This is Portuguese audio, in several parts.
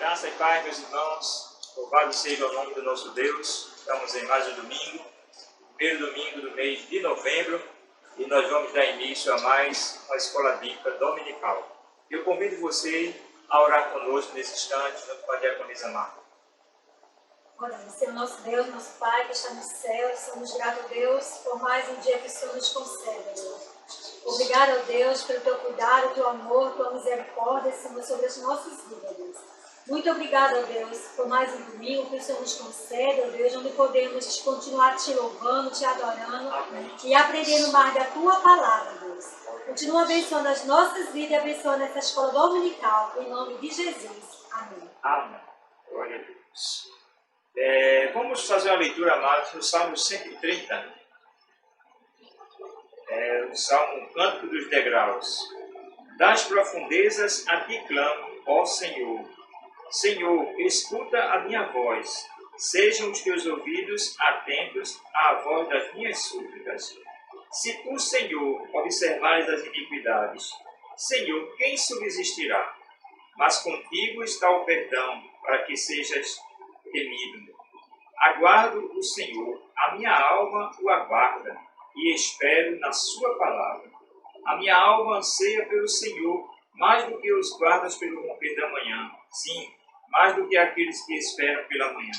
Graça e paz, meus irmãos. Louvado seja o nome do nosso Deus. Estamos em mais um domingo, primeiro domingo do mês de novembro, e nós vamos dar início a mais uma escola bíblica dominical. Eu convido você a orar conosco nesse instante, junto com a diaconisa Marta. Oramos, Senhor nosso Deus, nosso Pai que está no céu, somos gratos a Deus por mais um dia que o Senhor nos concede, Deus. Obrigado a Deus pelo teu cuidado, teu amor, tua misericórdia, Senhor, sobre as nossas vidas, Deus. Muito obrigado a Deus por mais um domingo que o Senhor nos concede, ó Deus, onde podemos continuar te louvando, te adorando. Amém. E aprendendo mais da tua palavra, Deus. Continua abençoando as nossas vidas e abençoando essa escola dominical, em nome de Jesus. Amém. Amém. Glória a Deus. Vamos fazer uma leitura, amados, no Salmo 130. O Salmo Cântico dos Degraus. Das profundezas a ti clamo, ó Senhor. Senhor, escuta a minha voz. Sejam os teus ouvidos atentos à voz das minhas súplicas. Se tu, Senhor, observares as iniquidades, Senhor, quem subsistirá? Mas contigo está o perdão, para que sejas temido. Aguardo o Senhor, a minha alma o aguarda, e espero na sua palavra. A minha alma anseia pelo Senhor, mais do que os guardas pelo romper da manhã. Sim, mais do que aqueles que esperam pela manhã.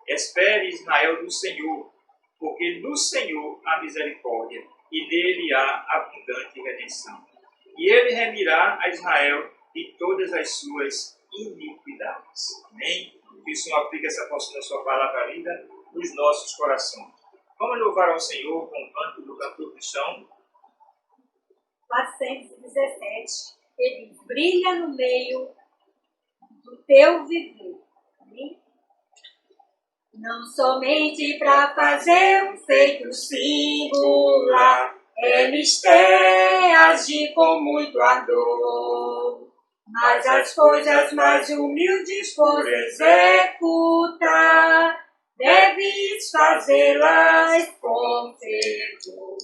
Espere, Israel, do Senhor, porque no Senhor há misericórdia, e nele há abundante redenção. E ele remirá a Israel de todas as suas iniquidades. Amém? Que o Senhor aplique essa porção da sua palavra lida nos nossos corações. Vamos louvar ao Senhor com o canto do cantor cristão. 417, ele diz, brilha no meio do teu viver. Amém? Não somente para fazer um feito singular, ele agir com muito ardor, mas as coisas mais humildes por executar, deves fazê-las com fervor.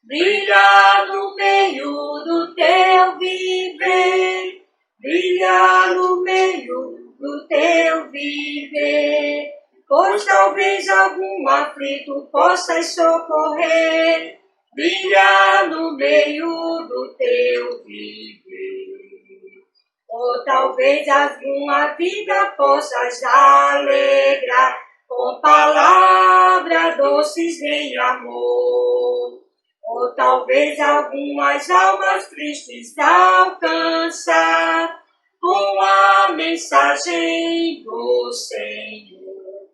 Brilha no meio do teu viver, brilha no meio do teu viver, pois talvez algum aflito possas socorrer. Brilha no meio do teu viver, ou talvez alguma vida possas alegrar, com palavras doces em amor, ou talvez algumas almas tristes alcançar, com a mensagem do Senhor.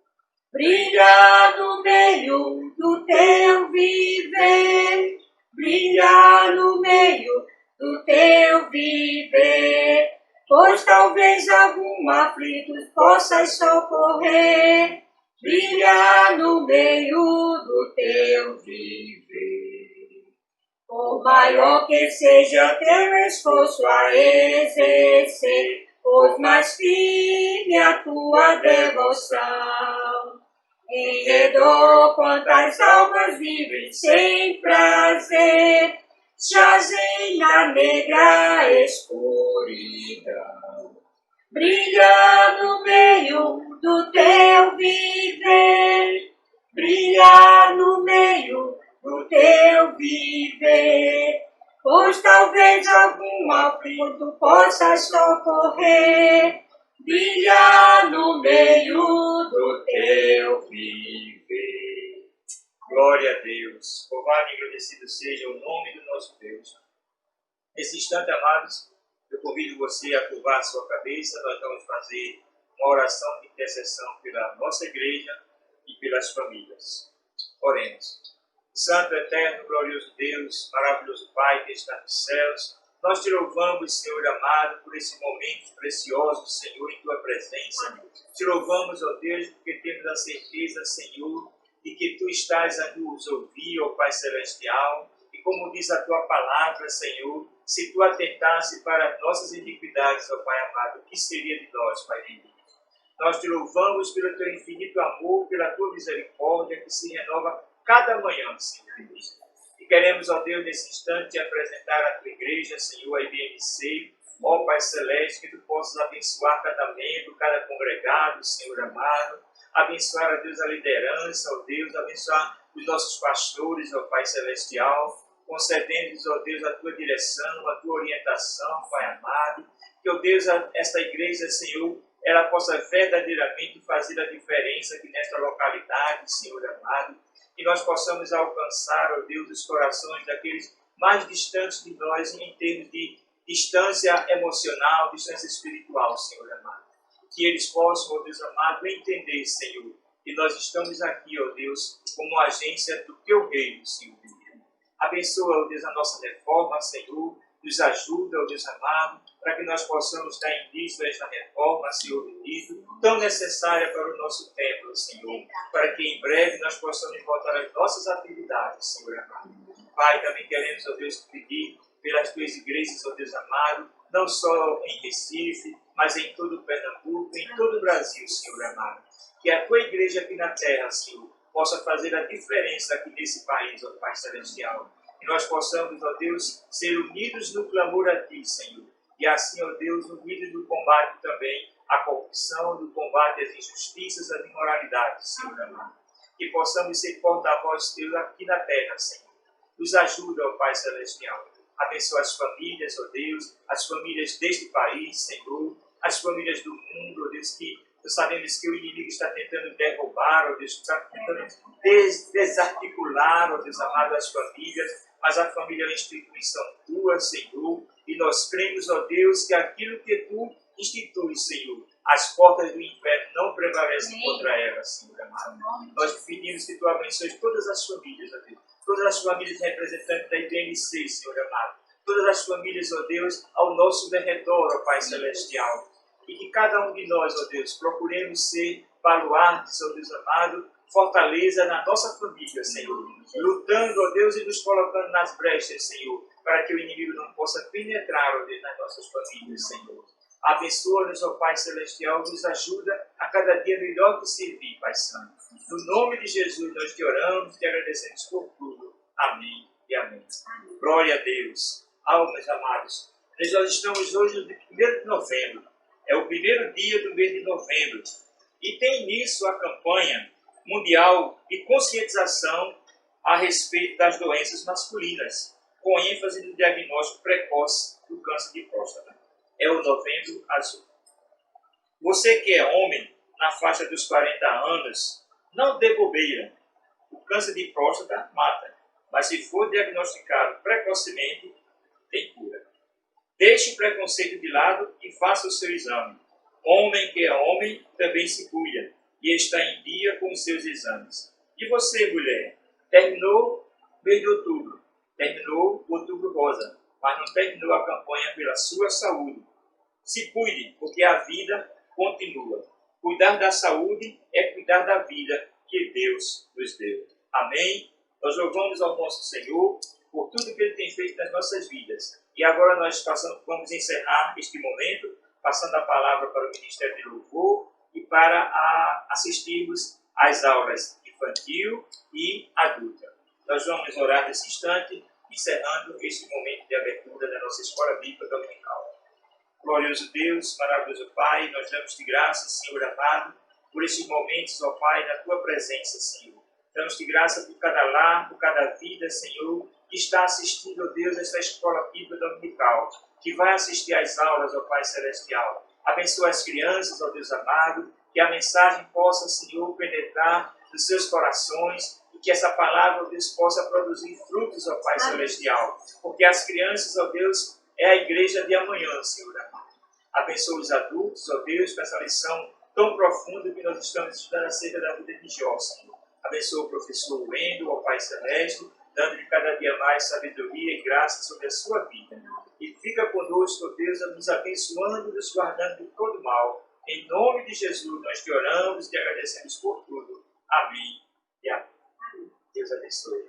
Brilha no meio do teu viver, brilha no meio do teu viver, pois talvez algum aflito possas socorrer. Brilha no meio do teu viver. Por maior que seja teu esforço a exercer, pois mais firme a tua devoção. Em redor quantas almas vivem sem prazer, jazem na negra escuridão. Brilha no meio do teu viver, brilha no meio do teu viver, pois talvez algum aflito possa socorrer. Brilha no meio do teu viver. Glória a Deus. Louvado e agradecido seja o nome do nosso Deus. Nesse instante, amados, eu convido você a curvar a sua cabeça. Nós vamos fazer uma oração de intercessão pela nossa igreja e pelas famílias. Oremos. Santo, eterno, glorioso Deus, maravilhoso Pai que está nos céus, nós te louvamos, Senhor amado, por esse momento precioso, Senhor, em tua presença. Te louvamos, ó Deus, porque temos a certeza, Senhor, de que tu estás a nos ouvir, ó Pai Celestial, e como diz a tua palavra, Senhor, se tu atentasse para as nossas iniquidades, ó Pai amado, o que seria de nós, Pai bendito? Nós te louvamos pelo teu infinito amor, pela tua misericórdia que se renova cada manhã, Senhor. E queremos, ó Deus, nesse instante, apresentar a tua igreja, Senhor, a IBMC, Ó Pai Celeste, que Tu possas abençoar cada membro, cada congregado, Senhor amado. Abençoar, ó Deus, a liderança, ó Deus, abençoar os nossos pastores, ó Pai Celestial, concedendo-nos, ó Deus, a Tua direção, a Tua orientação, Pai amado. Que, ó Deus, esta igreja, Senhor, ela possa verdadeiramente fazer a diferença aqui nesta localidade, Senhor amado. Que nós possamos alcançar, ó Deus, os corações daqueles mais distantes de nós em termos de distância emocional, distância espiritual, Senhor amado. Que eles possam, ó Deus amado, entender, Senhor, que nós estamos aqui, ó Deus, como agência do Teu reino, Senhor. Abençoa, ó Deus, a nossa reforma, Senhor. Nos ajuda, ó Deus amado, para que nós possamos dar início a esta reforma, Senhor bendito, tão necessária para o nosso templo, Senhor. Para que em breve nós possamos voltar às nossas atividades, Senhor amado. Pai, também queremos, ó Deus, pedir pelas Tuas igrejas, ó Deus amado, não só em Recife, mas em todo o Pernambuco, em todo o Brasil, Senhor amado. Que a Tua igreja aqui na terra, Senhor, possa fazer a diferença aqui nesse país, ó Pai Celestial. Que nós possamos, ó Deus, ser unidos no clamor a Ti, Senhor. E assim, ó Deus, unidos no combate também à corrupção, no combate às injustiças, às imoralidades, Senhor amado. Que possamos ser porta-voz Teu aqui na terra, Senhor. Nos ajuda, ó Pai Celestial. Abençoa as famílias, ó Deus, as famílias deste país, Senhor, as famílias do mundo, ó Deus, que sabemos que o inimigo está tentando derrubar, ó Deus, está tentando desarticular, ó Deus amado, as famílias, mas a família é uma instituição Tua, Senhor, e nós cremos, ó Deus, que aquilo que Tu instituis, Senhor, as portas do inferno não prevalecem contra elas, Senhor amado. Nós pedimos que Tu abençoes todas as famílias, ó Deus, todas as famílias representantes da IBNC, Senhor amado, todas as famílias, ó Deus, ao nosso derredor, ó Pai Celestial, e que cada um de nós, ó Deus, procuremos ser baluartes, ó Deus amado, fortaleza na nossa família, Senhor, lutando, ó Deus, e nos colocando nas brechas, Senhor, para que o inimigo não possa penetrar, ó Deus, nas nossas famílias, Senhor. Abençoa-nos, ó Pai Celestial, nos ajuda a cada dia melhor te servir, Pai Santo. No nome de Jesus nós te oramos, te agradecemos por tudo. Amém e amém. Glória a Deus. Meus amados, nós estamos hoje no dia 1º de novembro. É o primeiro dia do mês de novembro. E tem início a campanha mundial de conscientização a respeito das doenças masculinas, com ênfase no diagnóstico precoce do câncer de próstata. É o Novembro Azul. Você que é homem, na faixa dos 40 anos, não dê bobeira. O câncer de próstata mata, mas se for diagnosticado precocemente, tem cura. Deixe o preconceito de lado e faça o seu exame. Homem que é homem também se cuida e está em dia com os seus exames. E você, mulher, terminou o mês de outubro, terminou o Outubro Rosa, mas não terminou a campanha pela sua saúde. Se cuide, porque a vida continua. Cuidar da saúde é cuidar da vida que Deus nos deu. Amém? Nós louvamos ao nosso Senhor por tudo que Ele tem feito nas nossas vidas. E agora nós vamos encerrar este momento, passando a palavra para o Ministério de Louvor e para assistirmos às aulas infantil e adulta. Nós vamos orar nesse instante, encerrando este momento de abertura da nossa Escola Bíblica Dominical. Glorioso Deus, maravilhoso Pai, nós damos-te graça, Senhor amado, por estes momentos, ó Pai, na Tua presença, Senhor. Damos-te graça por cada lar, por cada vida, Senhor, que está assistindo, ó Deus, esta Escola Bíblica Dominical, que vai assistir às aulas, ó Pai Celestial. Abençoa as crianças, ó Deus amado, que a mensagem possa, Senhor, penetrar nos seus corações e que essa palavra, ó Deus, possa produzir frutos, ó Pai Celestial. Porque as crianças, ó Deus, é a igreja de amanhã, Senhor amado. Abençoa os adultos, ó Deus, com essa lição tão profunda que nós estamos estudando acerca da vida de Jó, Senhor. Abençoa o professor Wendel, ó Pai Celeste, dando-lhe cada dia mais sabedoria e graça sobre a sua vida. E fica conosco, ó Deus, nos abençoando e nos guardando de todo mal. Em nome de Jesus, nós te oramos e te agradecemos por tudo. Amém e amém. Deus abençoe.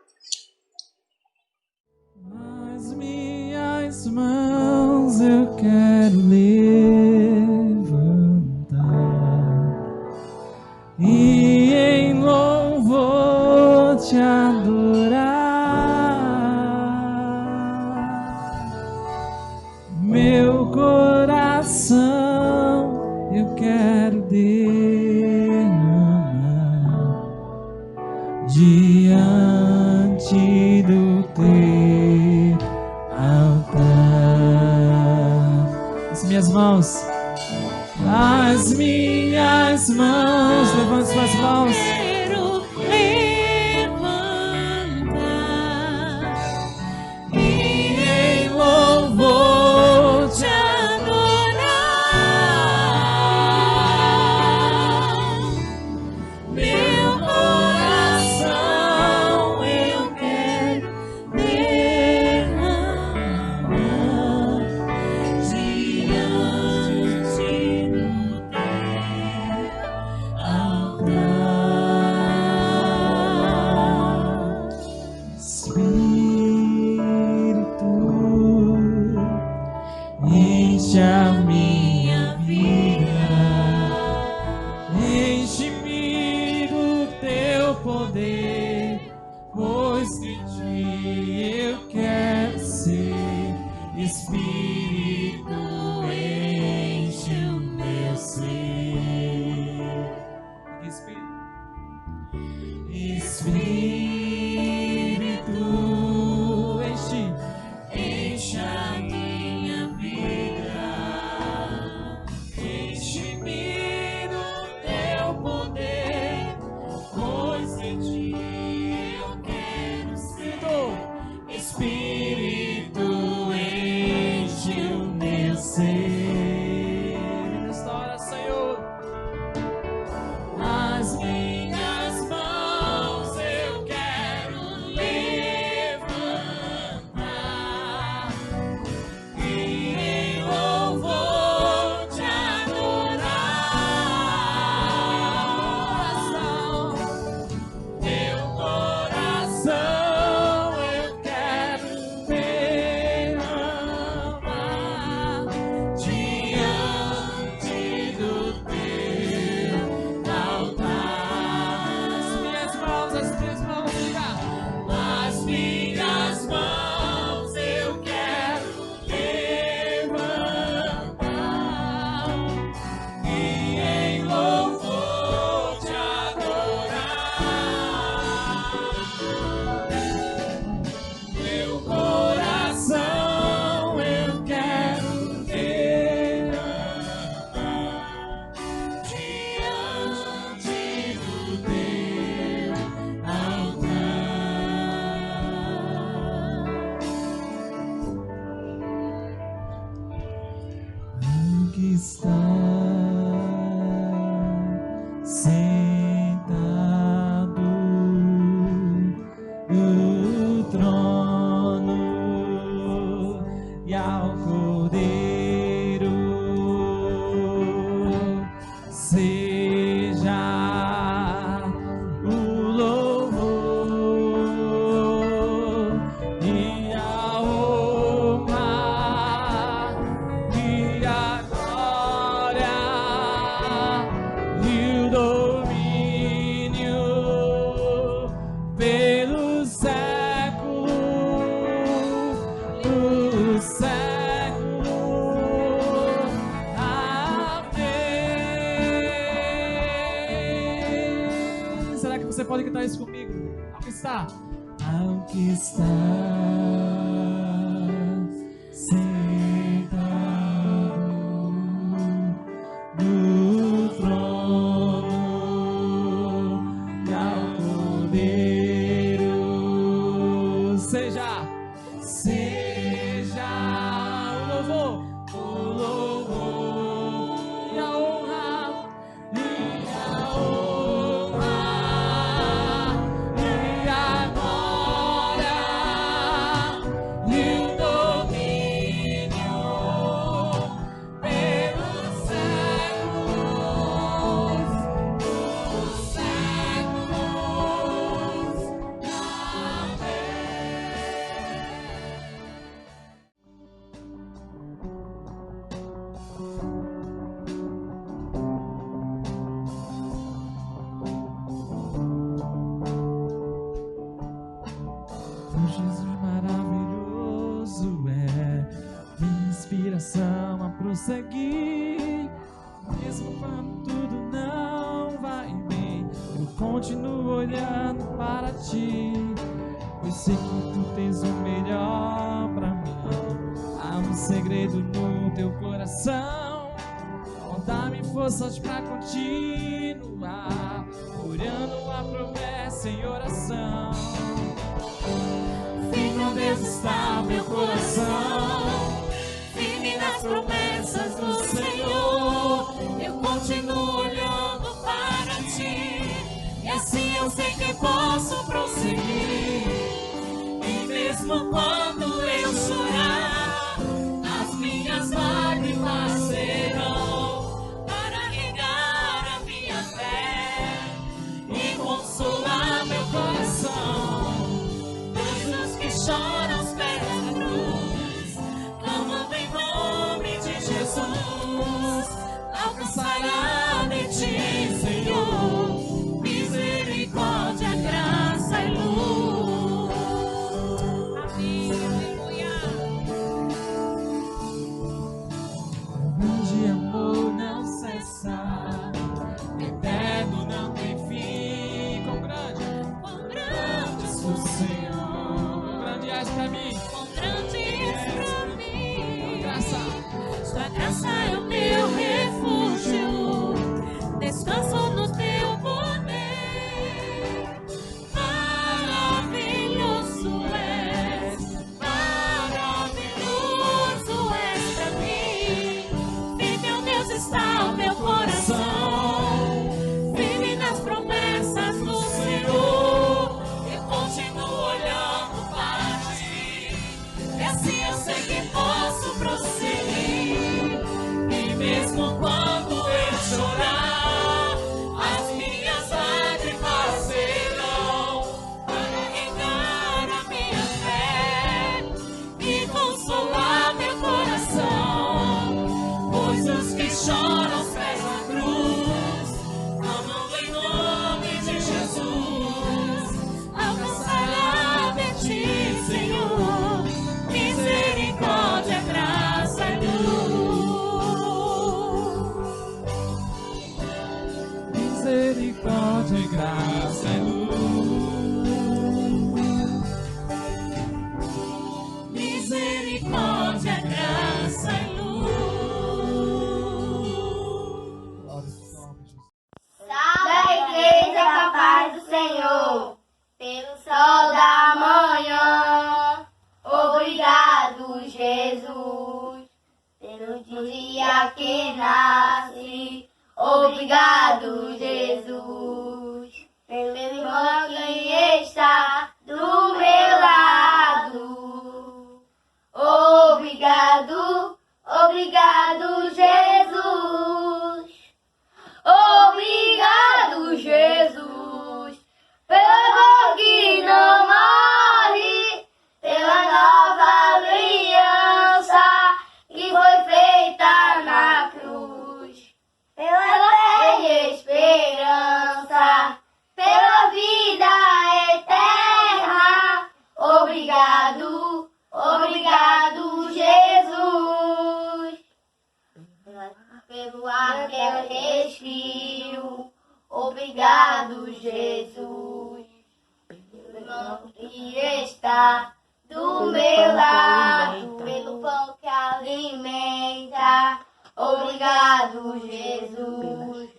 Nas minhas mãos eu quero levantar e em louvor te adorar. Meu coração mãos. As minhas mãos, levante suas mãos. Quero levantar e Em louvor te adorar. Meu coração eu quero derramar diante do altar. Espírito, enche a minha vida, enche-me do teu poder, pois de ti eu quero ser. Espírito, enche o meu ser. Espírito, enche a minha vida, enche-me do teu poder, pois de ti eu quero ser. Espírito, enche o meu ser. Restaura, Senhor, as minhas mãos eu quero levantar e em louvor te adorar. Teu coração eu quero derramar diante do teu altar. As minhas mãos, diga. As minhas mãos eu quero levantar e em louvor te adorar. Meu coração eu quero derramar diante do teu altar. Aqui está sentado no trono e ao Cordeiro seja o louvor e a honra e a glória e o domínio pelos séculos dos séculos. Amém. Será que você pode cantar isso comigo? Aqui está. Ao que está sentado no trono e ao Cordeiro seja o louvor e a honra e a glória e o domínio pelos séculos dos séculos. O Jesus maravilhoso é minha inspiração a prosseguir, mesmo quando tudo não vai bem. Eu continuo olhando para ti, pois sei que tu tens o melhor pra mim. Há um segredo no teu coração dá-me forças pra continuar, orando a promessa em oração. Firme, ó Deus, está meu coração, firme nas promessas do Senhor. Eu continuo olhando para ti, e assim eu sei que posso prosseguir. E mesmo quando eu chorar, as minhas lágrimas serão para regar a minha fé e consolar meu coração. Pois os que choram aos pés da cruz, clamando em nome de Jesus, alcançará de ti, Senhor, misericórdia, graça e luz. Amém, aleluia. Grande amor não cessa, eterno não tem fim. Quão grande és o Senhor, quão grande és pra mim, Quão grande és pra mim. graça. Tua graça é o meu refúgio, descanso no teu poder. Maravilhoso és pra mim. Firme, ó Deus, está o meu coração, firme nas promessas do Senhor. Eu continuo olhando para ti, e assim eu sei que posso prosseguir. E mesmo quando eu chorar, as minhas lágrimas serão para regar a minha fé e consolar meu coração. Pois os que choram aos pés da cruz, clamando em nome de Jesus, alcançará de ti, Senhor, misericórdia, graça e luz. Misericórdia e graça e luz. Misericórdia, graça e luz. Glória ao nome de Jesus. Da igreja com a paz do Senhor, pelo sol da manhã. Obrigado, Jesus, pelo dia que nasce. Obrigado, Jesus, pelo irmão que está do meu lado. Obrigado, obrigado, Jesus. Obrigado, Jesus, pelo amor que não morre, pela nova aliança que foi feita na cruz, pela fé e esperança, pela vida eterna. Obrigado, obrigado, Jesus, pelo ar que eu respiro. Obrigado, Jesus, pelo irmão que está do meu lado, pelo pão que alimenta. Obrigado, Jesus,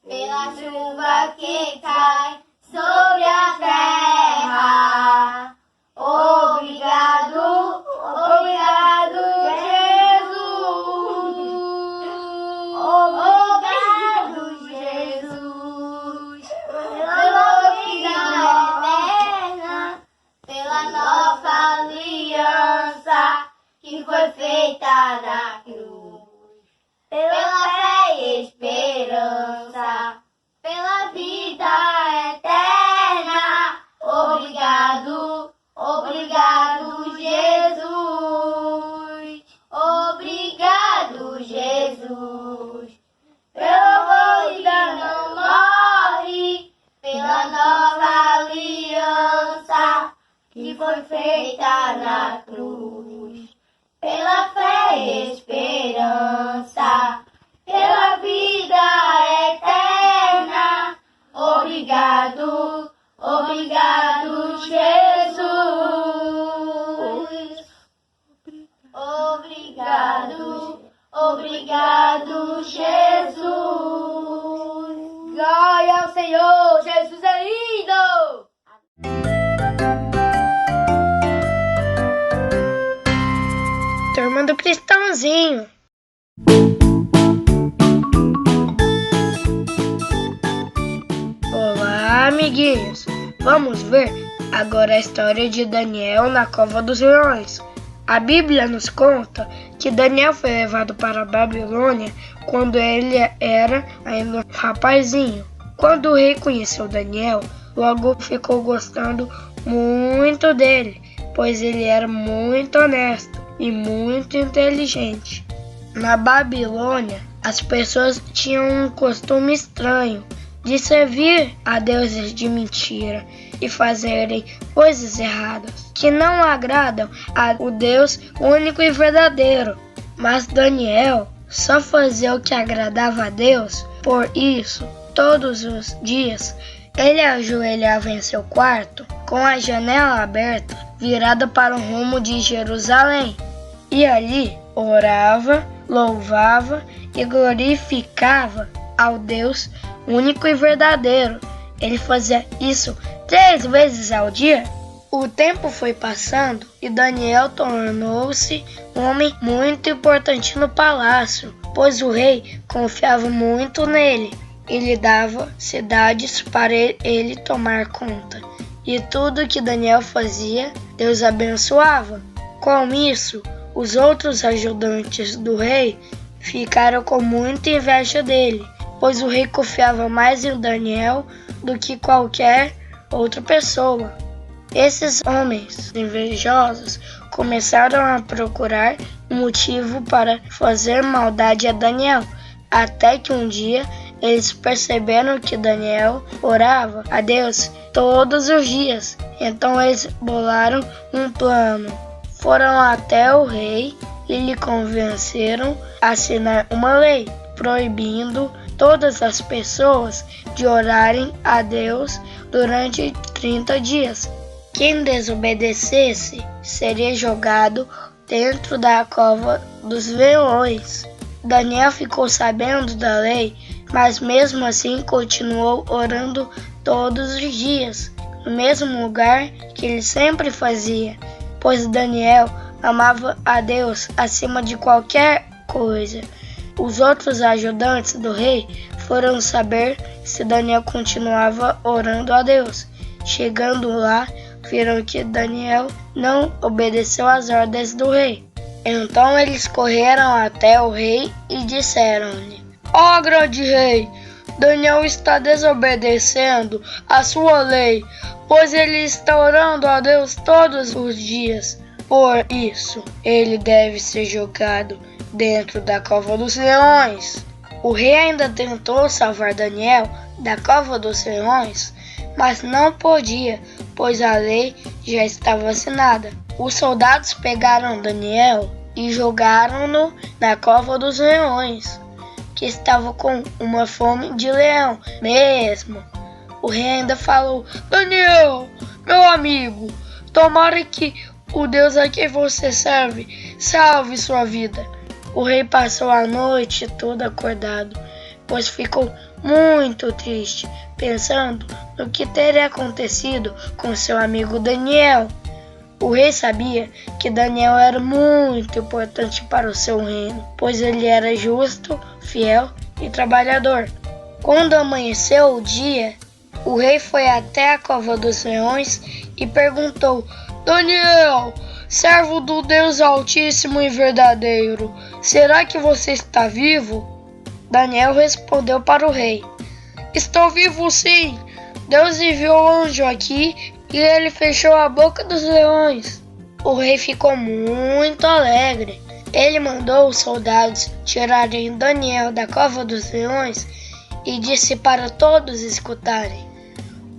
pela chuva que cai sobre a terra. Obrigado, obrigado, Jesus. Obrigado, Jesus, pela vida eterna, pela nova aliança que foi feita na cruz, pela fé e esperança, pela vida eterna. Obrigado, obrigado, Jesus. Obrigado, Jesus, pelo amor que não morre, pela nova aliança que foi feita na cruz, pela fé e esperança, pela vida eterna. Obrigado. Obrigado, Jesus. Glória ao Senhor, Jesus é lindo. Turma do Cristãozinho. Olá, amiguinhos. Vamos ver agora a história de Daniel na cova dos leões. A Bíblia nos conta que Daniel foi levado para a Babilônia quando ele era ainda um rapazinho. Quando o rei conheceu Daniel, logo ficou gostando muito dele, pois ele era muito honesto e muito inteligente. Na Babilônia, as pessoas tinham um costume estranho de servir a deuses de mentira e fazerem coisas erradas que não agradam ao Deus único e verdadeiro. Mas Daniel só fazia o que agradava a Deus. Por isso, todos os dias, ele ajoelhava em seu quarto com a janela aberta, virada para o rumo de Jerusalém. E ali orava, louvava e glorificava ao Deus único e verdadeiro. Ele fazia isso 3 vezes ao dia. O tempo foi passando e Daniel tornou-se um homem muito importante no palácio, pois o rei confiava muito nele. Ele dava cidades para ele tomar conta. E tudo que Daniel fazia, Deus abençoava. Com isso, os outros ajudantes do rei ficaram com muita inveja dele, pois o rei confiava mais em Daniel do que qualquer outra pessoa. Esses homens invejosos começaram a procurar um motivo para fazer maldade a Daniel, até que um dia eles perceberam que Daniel orava a Deus todos os dias. Então eles bolaram um plano. Foram até o rei e lhe convenceram a assinar uma lei proibindo todas as pessoas de orarem a Deus durante 30 dias. Quem desobedecesse seria jogado dentro da cova dos leões. Daniel ficou sabendo da lei, mas mesmo assim continuou orando todos os dias, no mesmo lugar que ele sempre fazia, pois Daniel amava a Deus acima de qualquer coisa. Os outros ajudantes do rei foram saber se Daniel continuava orando a Deus. Chegando lá, viram que Daniel não obedeceu às ordens do rei. Então eles correram até o rei e disseram-lhe: Ó grande rei, Daniel está desobedecendo a sua lei, pois ele está orando a Deus todos os dias. Por isso, ele deve ser jogado dentro da cova dos leões. O rei ainda tentou salvar Daniel da cova dos leões, mas não podia, pois a lei já estava assinada. Os soldados pegaram Daniel e jogaram-no na cova dos leões, que estava com uma fome de leão mesmo. O rei ainda falou: Daniel, meu amigo, tomara que o Deus a quem você serve salve sua vida. O rei passou a noite toda acordado, pois ficou muito triste, pensando no que teria acontecido com seu amigo Daniel. O rei sabia que Daniel era muito importante para o seu reino, pois ele era justo, fiel e trabalhador. Quando amanheceu o dia, o rei foi até a cova dos leões e perguntou: Daniel, servo do Deus Altíssimo e verdadeiro, será que você está vivo? Daniel respondeu para o rei: Estou vivo sim. Deus enviou o anjo aqui e ele fechou a boca dos leões. O rei ficou muito alegre. Ele mandou os soldados tirarem Daniel da cova dos leões e disse para todos escutarem: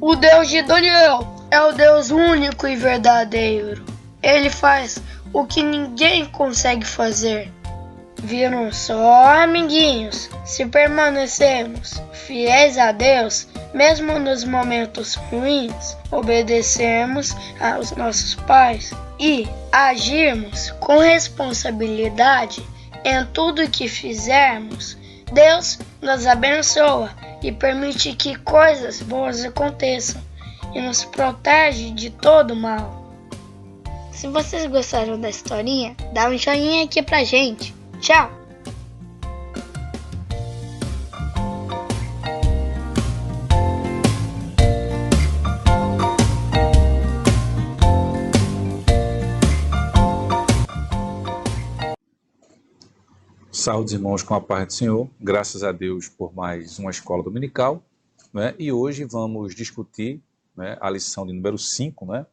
O Deus de Daniel é o Deus único e verdadeiro. Ele faz o que ninguém consegue fazer. Viram só, amiguinhos? Se permanecemos fiéis a Deus, mesmo nos momentos ruins, obedecemos aos nossos pais e agirmos com responsabilidade, Em tudo que fizermos, Deus nos abençoa e permite que coisas boas aconteçam e nos protege de todo mal. Se vocês gostaram da historinha, dá um joinha aqui pra gente. Tchau! Saúde, irmãos, com a paz do Senhor. Graças a Deus por mais uma escola dominical, né? E hoje vamos discutir, né, a lição de número 5, né,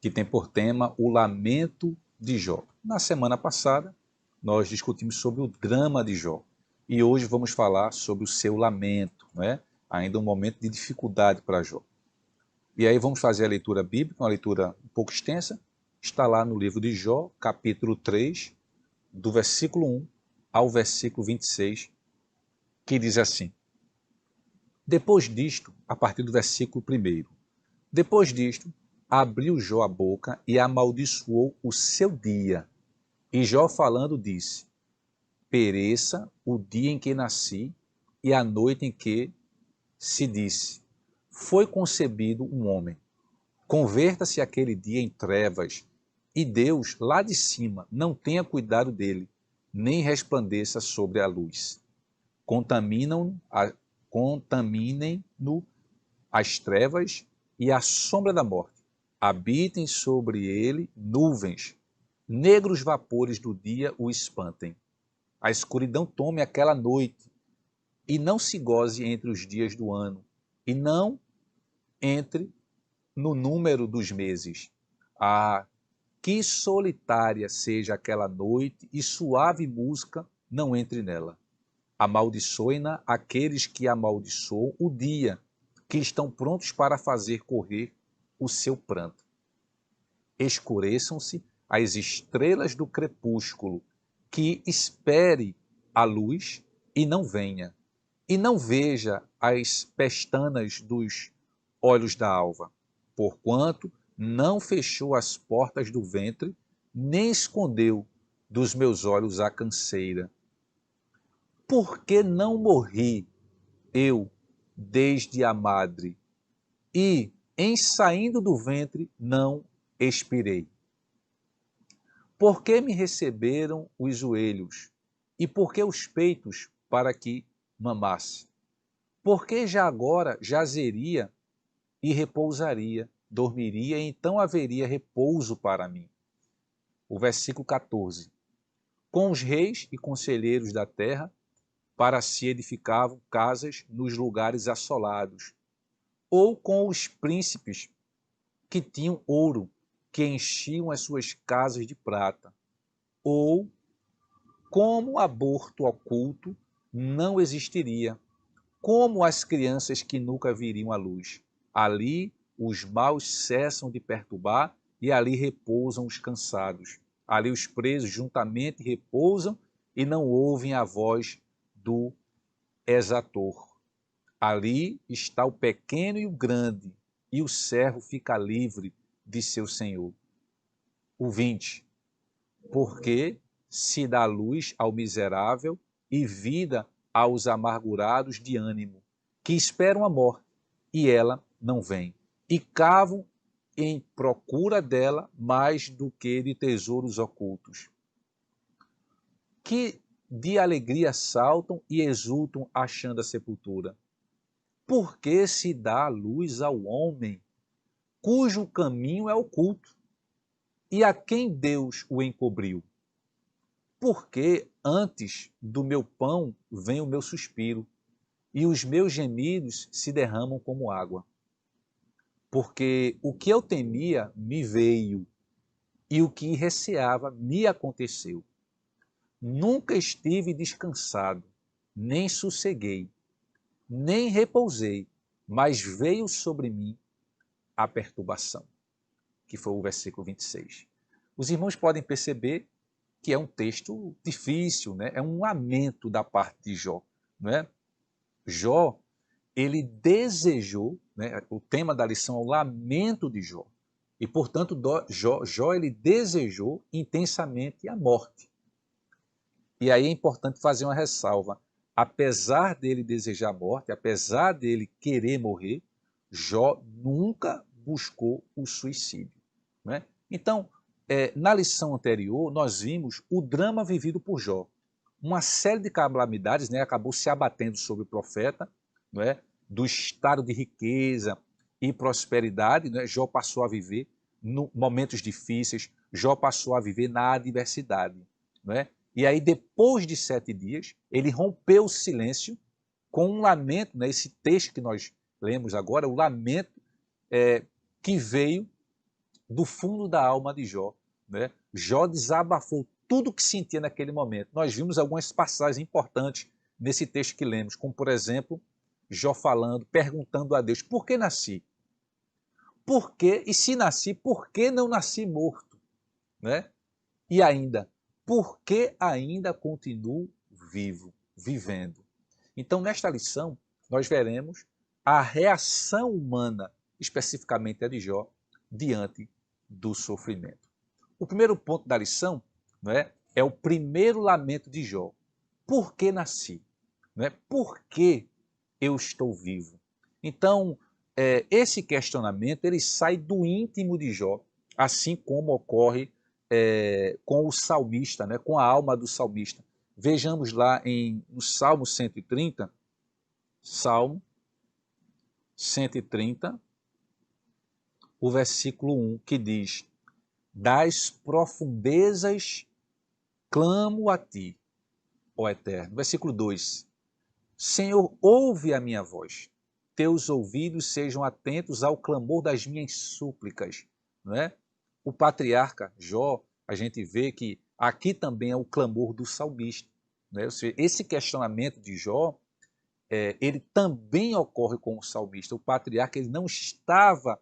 que tem por tema o lamento de Jó. Na semana passada, nós discutimos sobre o drama de Jó. E hoje vamos falar sobre o seu lamento, né? Ainda um momento de dificuldade para Jó. E aí vamos fazer a leitura bíblica, uma leitura um pouco extensa. Está lá no livro de Jó, capítulo 3, do versículo 1 ao versículo 26, que diz assim: depois disto, a partir do versículo 1, depois disto, abriu Jó a boca e amaldiçoou o seu dia. E Jó falando disse: pereça o dia em que nasci e a noite em que se disse: foi concebido um homem. Converta-se aquele dia em trevas e Deus, lá de cima, não tenha cuidado dele, nem resplandeça sobre a luz. Contaminem-no as trevas e a sombra da morte. Habitem sobre ele nuvens. Negros vapores do dia o espantem. A escuridão tome aquela noite, e não se goze entre os dias do ano, e não entre no número dos meses. Que solitária seja aquela noite e suave música não entre nela. Amaldiçoem-na aqueles que amaldiçoam o dia, que estão prontos para fazer correr o seu pranto. Escureçam-se as estrelas do crepúsculo, que espere a luz e não venha, e não veja as pestanas dos olhos da alva, porquanto não fechou as portas do ventre, nem escondeu dos meus olhos a canseira. Por que não morri eu desde a madre, e, em saindo do ventre, não expirei? Por que me receberam os joelhos, e por que os peitos para que mamasse? Porque já agora jazeria e repousaria, dormiria, e então haveria repouso para mim. O versículo 14. Com os reis e conselheiros da terra, para si edificavam casas nos lugares assolados, ou com os príncipes que tinham ouro, que enchiam as suas casas de prata, ou como aborto oculto não existiria, como as crianças que nunca viriam à luz. Ali os maus cessam de perturbar e ali repousam os cansados. Ali os presos juntamente repousam e não ouvem a voz do exator. Ali está o pequeno e o grande, e o servo fica livre de seu senhor. O 20. Porque se dá luz ao miserável e vida aos amargurados de ânimo, que esperam a morte, e ela não vem. E cavam em procura dela mais do que de tesouros ocultos, que de alegria saltam e exultam achando a sepultura. Porque se dá luz ao homem, cujo caminho é oculto, e a quem Deus o encobriu? Porque antes do meu pão vem o meu suspiro, e os meus gemidos se derramam como água. Porque o que eu temia me veio, e o que receava me aconteceu. Nunca estive descansado, nem sosseguei, nem repousei, mas veio sobre mim a perturbação, que foi o versículo 26. Os irmãos podem perceber que é um texto difícil, né? É um lamento da parte de Jó, né? Jó, ele desejou, né? O tema da lição é o lamento de Jó, e portanto Jó ele desejou intensamente a morte. E aí é importante fazer uma ressalva. Apesar dele desejar a morte, apesar dele querer morrer, Jó nunca buscou o suicídio, né? Então, na lição anterior, nós vimos o drama vivido por Jó. Uma série de calamidades, né, acabou se abatendo sobre o profeta, né, do estado de riqueza e prosperidade, né, Jó passou a viver momentos difíceis, Jó passou a viver na adversidade, né? E aí, depois de 7 dias, ele rompeu o silêncio com um lamento, né, esse texto que nós lemos agora, o lamento que veio do fundo da alma de Jó, né? Jó desabafou tudo o que sentia naquele momento. Nós vimos algumas passagens importantes nesse texto que lemos, como, por exemplo, Jó falando, perguntando a Deus, por que nasci? Por que, e se nasci, por que não nasci morto? Né? E ainda, por que ainda continuo vivo, vivendo? Então, nesta lição, nós veremos a reação humana, especificamente a de Jó, diante do sofrimento. O primeiro ponto da lição, né, é o primeiro lamento de Jó. Por que nasci? Né? Por que eu estou vivo? Então, esse questionamento ele sai do íntimo de Jó, assim como ocorre com o salmista, né, com a alma do salmista. Vejamos lá no Salmo 130, Salmo 130, o versículo 1, que diz: das profundezas clamo a ti, ó Eterno. Versículo 2, Senhor, ouve a minha voz, teus ouvidos sejam atentos ao clamor das minhas súplicas. Não é? O patriarca Jó, a gente vê que aqui também é o clamor do salmista. Né? Ou seja, esse questionamento de Jó, ele também ocorre com o salmista. O patriarca ele não estava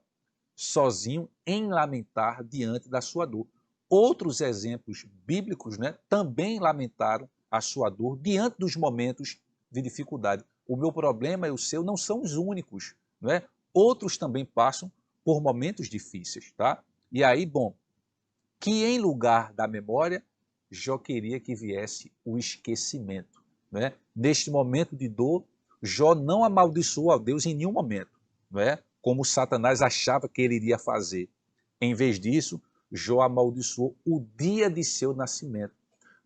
sozinho em lamentar diante da sua dor. Outros exemplos bíblicos, né, também lamentaram a sua dor diante dos momentos de dificuldade. O meu problema e o seu não são os únicos. Né? Outros também passam por momentos difíceis. Tá? E aí, bom, que em lugar da memória, Jó queria que viesse o esquecimento. Né? Neste momento de dor, Jó não amaldiçoou a Deus em nenhum momento, né? Como Satanás achava que ele iria fazer. Em vez disso, Jó amaldiçoou o dia de seu nascimento.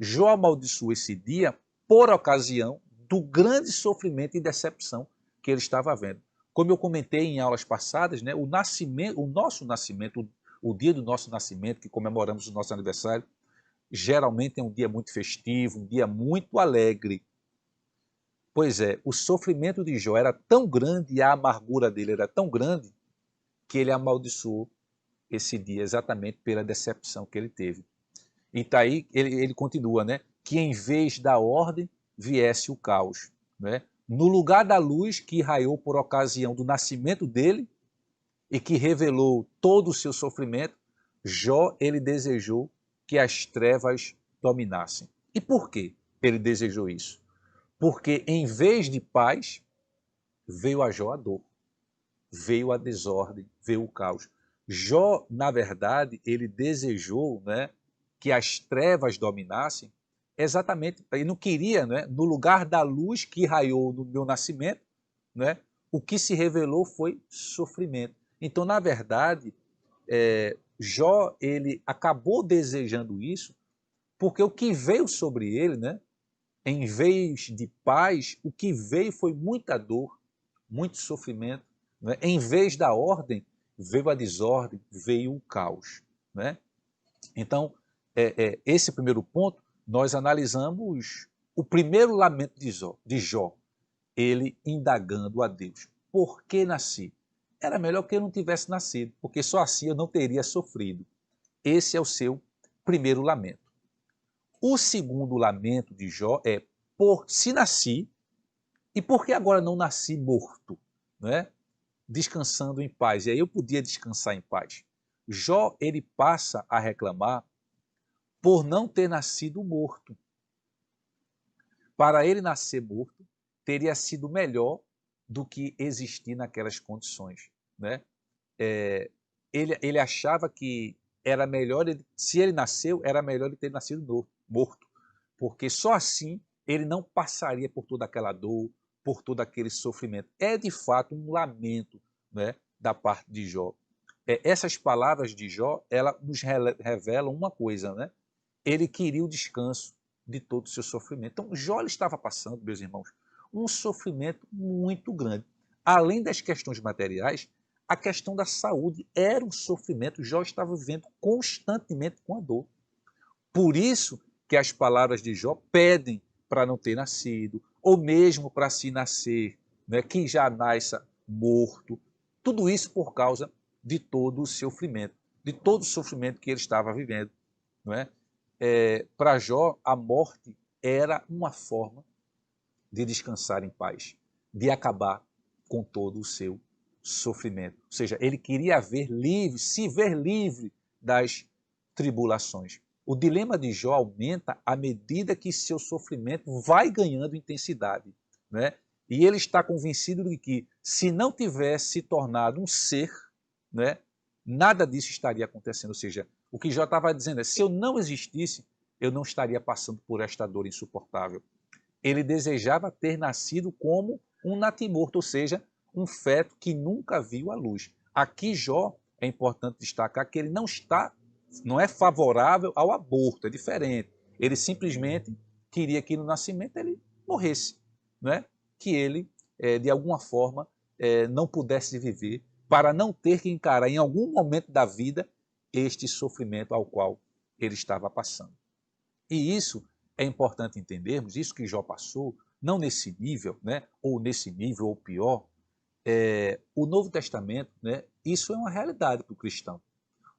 Jó amaldiçoou esse dia por ocasião do grande sofrimento e decepção que ele estava vendo. Como eu comentei em aulas passadas, né, o nosso nascimento, o dia do nosso nascimento, que comemoramos o nosso aniversário, geralmente é um dia muito festivo, um dia muito alegre. Pois é, o sofrimento de Jó era tão grande e a amargura dele era tão grande que ele amaldiçoou esse dia exatamente pela decepção que ele teve. E tá aí, ele continua, né? Que em vez da ordem viesse o caos. Né? No lugar da luz que raiou por ocasião do nascimento dele e que revelou todo o seu sofrimento, Jó ele desejou que as trevas dominassem. E por que ele desejou isso? Porque em vez de paz, veio a Jó a dor, veio a desordem, veio o caos. Jó, na verdade, ele desejou, né, que as trevas dominassem, exatamente, ele não queria, né, no lugar da luz que raiou no meu nascimento, né, o que se revelou foi sofrimento. Então, na verdade, Jó, ele acabou desejando isso, porque o que veio sobre ele, né, em vez de paz, o que veio foi muita dor, muito sofrimento. Né? Em vez da ordem, veio a desordem, veio o caos. Né? Então, esse primeiro ponto, nós analisamos o primeiro lamento de Jó, ele indagando a Deus. Por que nasci? Era melhor que eu não tivesse nascido, porque só assim eu não teria sofrido. Esse é o seu primeiro lamento. O segundo lamento de Jó é se nasci e por que agora não nasci morto, né? Descansando em paz. E aí eu podia descansar em paz. Jó ele passa a reclamar por não ter nascido morto. Para ele nascer morto, teria sido melhor do que existir naquelas condições. Né? Ele achava que era melhor, se ele nasceu, era melhor ele ter nascido morto. porque só assim ele não passaria por toda aquela dor, por todo aquele sofrimento. É de fato um lamento, né, da parte de Jó. Essas palavras de Jó, ela nos revelam uma coisa, né? Ele queria o descanso de todo o seu sofrimento. Então, Jó estava passando, meus irmãos, um sofrimento muito grande. Além das questões materiais, a questão da saúde era um sofrimento. Jó estava vivendo constantemente com a dor. Por isso que as palavras de Jó pedem para não ter nascido, ou mesmo para se nascer, né, que já nasça morto. Tudo isso por causa de todo o sofrimento, de todo o sofrimento que ele estava vivendo. Não é? Para Jó, a morte era uma forma de descansar em paz, de acabar com todo o seu sofrimento. Ou seja, ele queria se ver livre das tribulações. O dilema de Jó aumenta à medida que seu sofrimento vai ganhando intensidade, né? E ele está convencido de que, se não tivesse se tornado um ser, né, nada disso estaria acontecendo. Ou seja, o que Jó estava dizendo é: se eu não existisse, eu não estaria passando por esta dor insuportável. Ele desejava ter nascido como um natimorto, ou seja, um feto que nunca viu a luz. Aqui Jó, é importante destacar que ele não é favorável ao aborto, é diferente. Ele simplesmente queria que no nascimento ele morresse, né? Que ele, de alguma forma, não pudesse viver, para não ter que encarar em algum momento da vida este sofrimento ao qual ele estava passando. E isso é importante entendermos, isso que Jó passou, não nesse nível, né? Ou nesse nível, ou pior. O Novo Testamento, né? Isso é uma realidade para o cristão.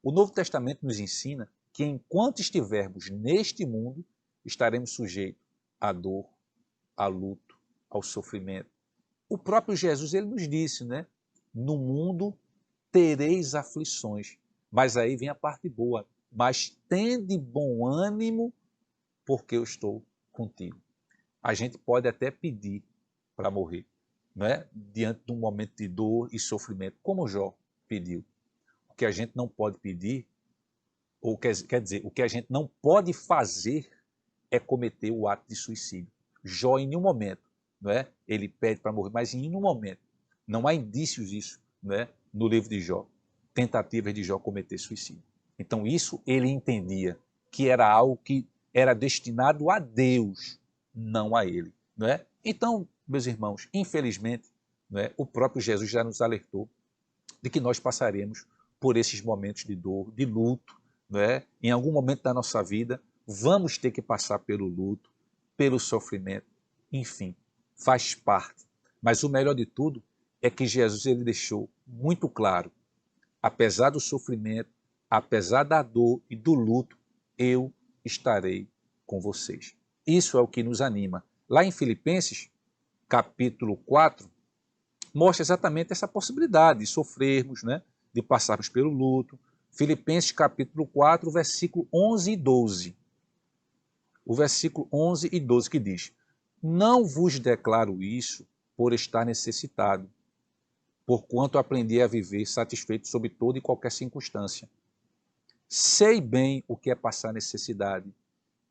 O Novo Testamento nos ensina que enquanto estivermos neste mundo, estaremos sujeitos à dor, à luto, ao sofrimento. O próprio Jesus, ele nos disse, né? No mundo tereis aflições, mas aí vem a parte boa. Mas tende bom ânimo, porque eu estou contigo. A gente pode até pedir para morrer, né? Diante de um momento de dor e sofrimento, como Jó pediu. O que a gente não pode pedir, ou quer dizer, o que a gente não pode fazer é cometer o ato de suicídio. Jó, em nenhum momento, não é? Ele pede para morrer, mas em nenhum momento, não há indícios disso, não é? No livro de Jó, tentativas de Jó cometer suicídio. Então isso ele entendia que era algo que era destinado a Deus, não a ele, não é? Então, meus irmãos, infelizmente, não é? O próprio Jesus já nos alertou de que nós passaremos por esses momentos de dor, de luto, não é? Em algum momento da nossa vida, vamos ter que passar pelo luto, pelo sofrimento, enfim, faz parte. Mas o melhor de tudo é que Jesus ele deixou muito claro: apesar do sofrimento, apesar da dor e do luto, eu estarei com vocês. Isso é o que nos anima. Lá em Filipenses, capítulo 4, mostra exatamente essa possibilidade de sofrermos, né? De passarmos pelo luto. Filipenses capítulo 4, versículo 11 e 12. O versículo 11 e 12 que diz: não vos declaro isso por estar necessitado, porquanto aprendi a viver satisfeito sob toda e qualquer circunstância. Sei bem o que é passar necessidade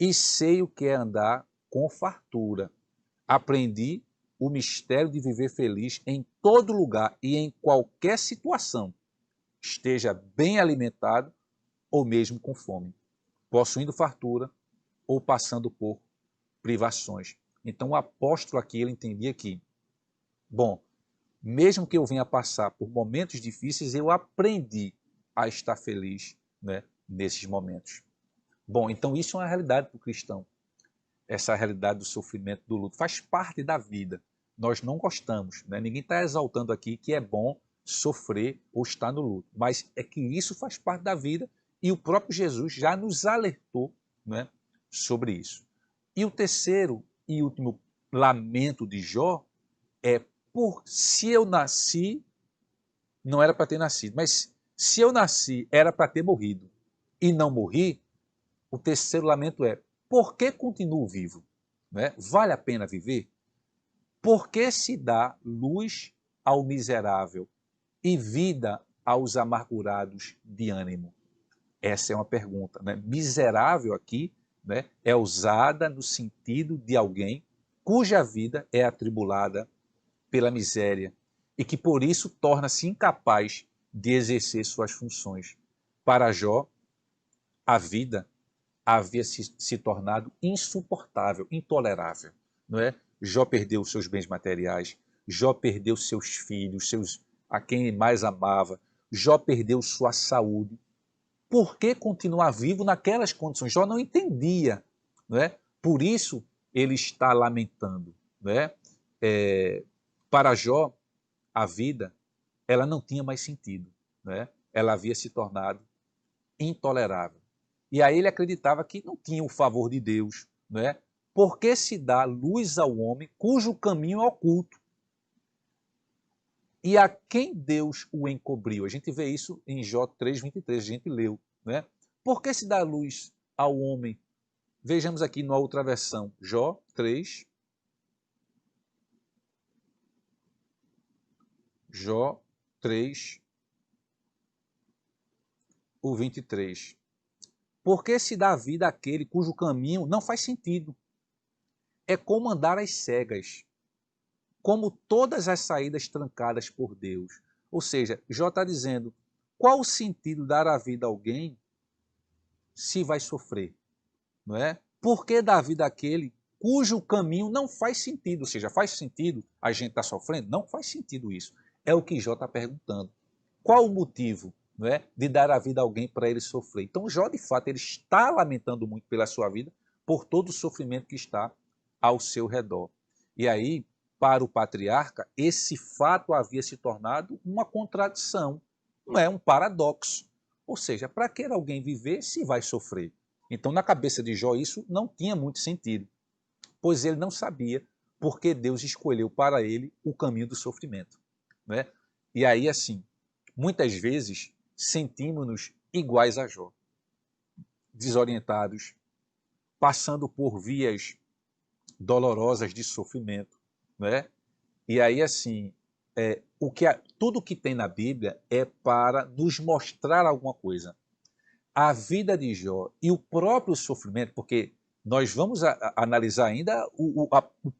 e sei o que é andar com fartura. Aprendi o mistério de viver feliz em todo lugar e em qualquer situação, esteja bem alimentado ou mesmo com fome, possuindo fartura ou passando por privações. Então o apóstolo aqui ele entendia que, bom, mesmo que eu venha passar por momentos difíceis, eu aprendi a estar feliz, né, nesses momentos. Bom, então isso é uma realidade para o cristão. Essa realidade do sofrimento, do luto, faz parte da vida. Nós não gostamos, né? Ninguém está exaltando aqui que é bom sofrer ou estar no luto, mas é que isso faz parte da vida e o próprio Jesus já nos alertou, né, sobre isso. E o terceiro e último lamento de Jó é: se eu nasci, não era para ter nascido, mas se eu nasci, era para ter morrido e não morri, o terceiro lamento é: por que continuo vivo? Né? Vale a pena viver? Por que se dá luz ao miserável e vida aos amargurados de ânimo? Essa é uma pergunta. Né? Miserável aqui né, é usada no sentido de alguém cuja vida é atribulada pela miséria e que por isso torna-se incapaz de exercer suas funções. Para Jó, a vida havia se tornado insuportável, intolerável, não é? Jó perdeu seus bens materiais, Jó perdeu seus filhos, a quem ele mais amava, Jó perdeu sua saúde. Por que continuar vivo naquelas condições? Jó não entendia, não é? Por isso ele está lamentando, não é? Para Jó, a vida ela não tinha mais sentido, não é? Ela havia se tornado intolerável. E aí ele acreditava que não tinha o favor de Deus, não é? Porque se dá luz ao homem cujo caminho é oculto. E a quem Deus o encobriu? A gente vê isso em Jó 3:23, a gente leu, né? Por que se dá luz ao homem? Vejamos aqui na outra versão, Jó 3, Jó 3, o 23. Por que se dá vida àquele cujo caminho não faz sentido? É como andar às cegas, como todas as saídas trancadas por Deus. Ou seja, Jó está dizendo, qual o sentido dar a vida a alguém se vai sofrer? Não é? Por que dar vida àquele cujo caminho não faz sentido? Ou seja, faz sentido a gente estar sofrendo? Não faz sentido isso. É o que Jó está perguntando. Qual o motivo, não é, de dar a vida a alguém para ele sofrer? Então Jó, de fato, ele está lamentando muito pela sua vida, por todo o sofrimento que está ao seu redor. E aí, para o patriarca, esse fato havia se tornado uma contradição, não é? Um paradoxo. Ou seja, para que alguém viver se vai sofrer? Então, na cabeça de Jó, isso não tinha muito sentido, pois ele não sabia por que Deus escolheu para ele o caminho do sofrimento, né? E aí, assim, muitas vezes sentimos-nos iguais a Jó, desorientados, passando por vias dolorosas de sofrimento, né? E aí, assim, tudo que tem na Bíblia é para nos mostrar alguma coisa. A vida de Jó e o próprio sofrimento, porque nós vamos analisar ainda o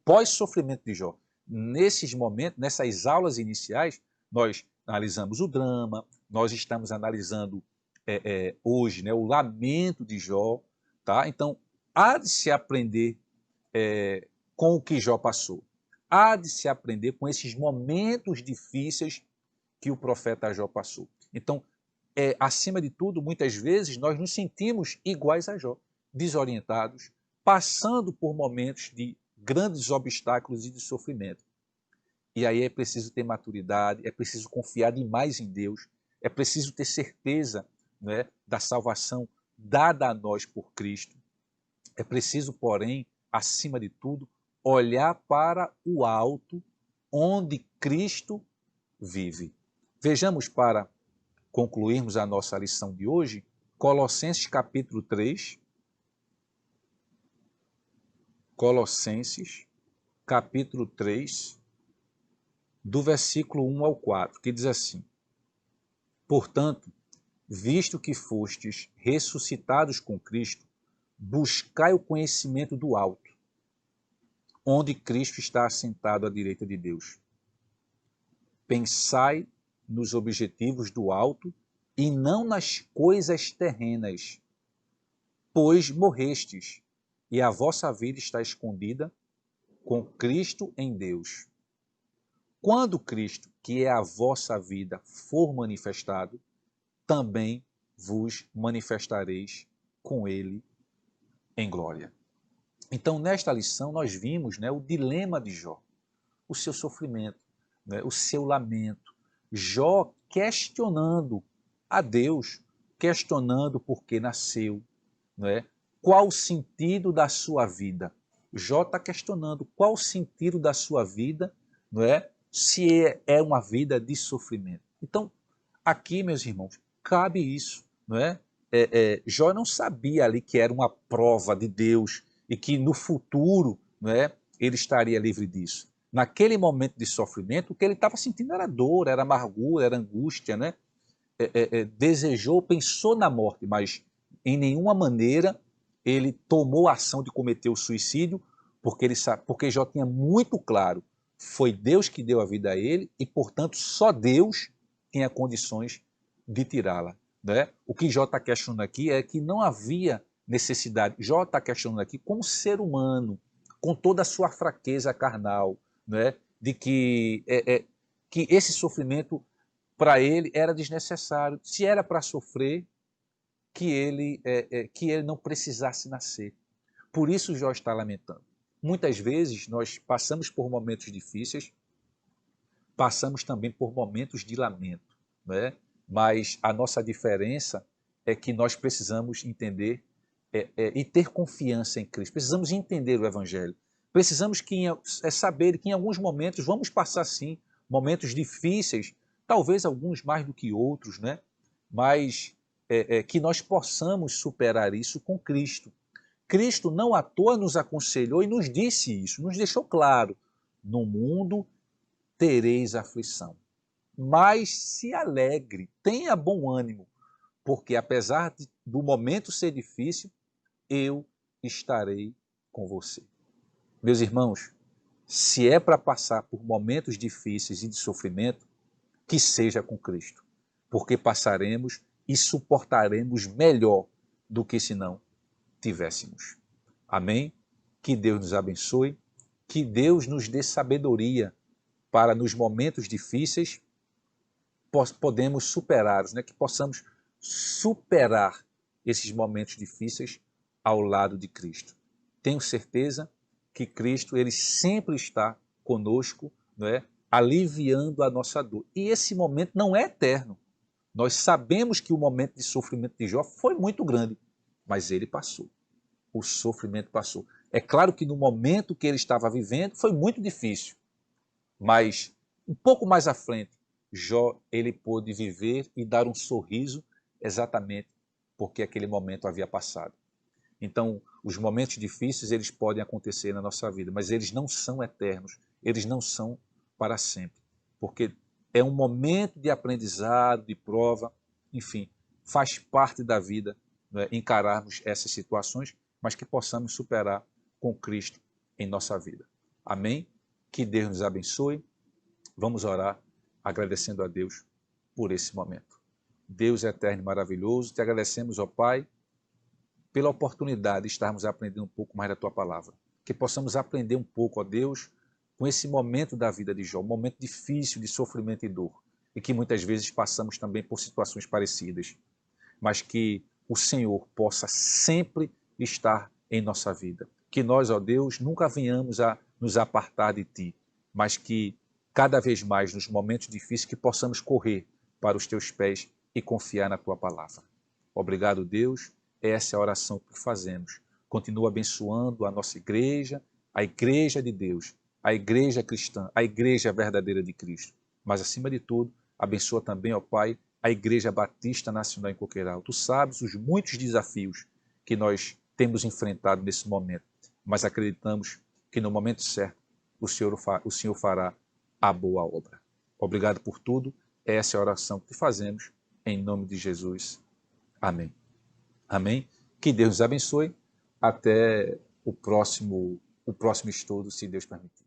pós-sofrimento de Jó. Nesses momentos, nessas aulas iniciais, nós analisamos o drama, nós estamos analisando hoje, né, o lamento de Jó, tá? Então, há de se aprender com o que Jó passou. Há de se aprender com esses momentos difíceis que o profeta Jó passou. Então, acima de tudo, muitas vezes nós nos sentimos iguais a Jó, desorientados, passando por momentos de grandes obstáculos e de sofrimento. E aí é preciso ter maturidade, é preciso confiar demais em Deus, é preciso ter certeza, né, da salvação dada a nós por Cristo. É preciso, porém, acima de tudo, olhar para o alto, onde Cristo vive. Vejamos, para concluirmos a nossa lição de hoje, Colossenses capítulo 3. Colossenses capítulo 3, do versículo 1 ao 4, que diz assim: portanto, visto que fostes ressuscitados com Cristo, buscai o conhecimento do alto, onde Cristo está assentado à direita de Deus. Pensai nos objetivos do alto e não nas coisas terrenas, pois morrestes, e a vossa vida está escondida com Cristo em Deus. Quando Cristo, que é a vossa vida, for manifestado, também vos manifestareis com ele em glória. Então, nesta lição, nós vimos, né, o dilema de Jó, o seu sofrimento, né, o seu lamento. Jó questionando a Deus, questionando por que nasceu, né, qual o sentido da sua vida. Jó está questionando qual o sentido da sua vida, não é? Se é uma vida de sofrimento. Então, aqui, meus irmãos, cabe isso, não é? Jó não sabia ali que era uma prova de Deus e que no futuro, não é, ele estaria livre disso. Naquele momento de sofrimento, o que ele estava sentindo era dor, era amargura, era angústia, né? Desejou, pensou na morte, mas em nenhuma maneira ele tomou a ação de cometer o suicídio, porque Jó tinha muito claro, foi Deus que deu a vida a ele e, portanto, só Deus tinha condições de tirá-la. Né? O que Jó está questionando aqui é que não havia necessidade. Jó está questionando aqui como ser humano, com toda a sua fraqueza carnal, né? De que esse sofrimento para ele era desnecessário. Se era para sofrer, que ele não precisasse nascer. Por isso Jó está lamentando. Muitas vezes nós passamos por momentos difíceis, passamos também por momentos de lamento, né? Mas a nossa diferença é que nós precisamos entender e ter confiança em Cristo. Precisamos entender o Evangelho. Precisamos saber que em alguns momentos vamos passar, sim, momentos difíceis, talvez alguns mais do que outros, né? Mas que nós possamos superar isso com Cristo. Cristo não à toa nos aconselhou e nos disse isso, nos deixou claro: no mundo tereis aflição, mas se alegre, tenha bom ânimo, porque apesar do momento ser difícil, eu estarei com você. Meus irmãos, se é para passar por momentos difíceis e de sofrimento, que seja com Cristo, porque passaremos e suportaremos melhor do que se não tivéssemos. Amém? Que Deus nos abençoe, que Deus nos dê sabedoria para nos momentos difíceis podemos superá-los, né? Que possamos superar esses momentos difíceis ao lado de Cristo. Tenho certeza que Cristo ele sempre está conosco, né? Aliviando a nossa dor. E esse momento não é eterno. Nós sabemos que o momento de sofrimento de Jó foi muito grande, mas ele passou. O sofrimento passou. É claro que no momento que ele estava vivendo foi muito difícil, mas um pouco mais à frente, Jó ele pôde viver e dar um sorriso exatamente porque aquele momento havia passado. Então, os momentos difíceis eles podem acontecer na nossa vida, mas eles não são eternos, eles não são para sempre, porque é um momento de aprendizado, de prova, enfim, faz parte da vida, né, encararmos essas situações, mas que possamos superar com Cristo em nossa vida. Amém? Que Deus nos abençoe. Vamos orar agradecendo a Deus por esse momento. Deus eterno e maravilhoso, te agradecemos, ó Pai, pela oportunidade de estarmos aprendendo um pouco mais da Tua Palavra. Que possamos aprender um pouco, ó Deus, com esse momento da vida de Jó, um momento difícil de sofrimento e dor, e que muitas vezes passamos também por situações parecidas, mas que o Senhor possa sempre estar em nossa vida. Que nós, ó Deus, nunca venhamos a nos apartar de Ti, mas que cada vez mais nos momentos difíceis que possamos correr para os Teus pés e confiar na Tua Palavra. Obrigado, Deus, essa é a oração que fazemos. Continua abençoando a nossa igreja, a igreja de Deus, a igreja cristã, a igreja verdadeira de Cristo. Mas, acima de tudo, abençoa também, ó Pai, a Igreja Batista Nacional em Coqueiral. Tu sabes os muitos desafios que nós temos enfrentado nesse momento, mas acreditamos que no momento certo o Senhor fará a boa obra. Obrigado por tudo. Essa é a oração que fazemos em nome de Jesus. Amém. Amém. Que Deus nos abençoe. Até o próximo estudo, se Deus permitir.